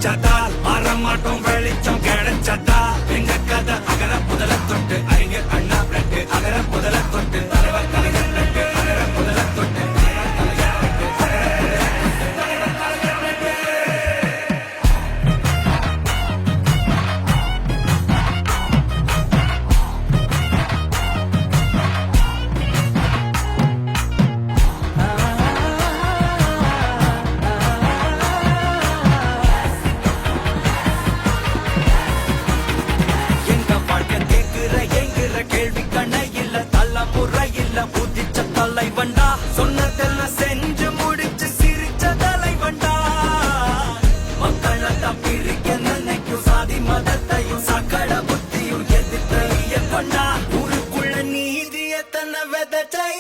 படிச்சதால் மாறமாட்டோம் வெளிச்சம் கிடைச்சதா எங்க கதை அகர முதல தொட்டு அறிஞர் அண்ணா பிளட்டு அகர முதல தொட்டு தலைவர் கலைஞர் பிளட்டு அகர முதல தொட்டு தலைவண்டா சொன்னதெல்லாம் செஞ்சு முடிச்சு சிரிச்ச தலைவண்டா மக்களெல்லாம் பிரிக்க நினைக்கும் சாதி மதத்தையும் சக்கட புத்தியும் எதிர்த்த கொண்டா ஊருக்குள்ள நீதிய தன்னை விதைச்சை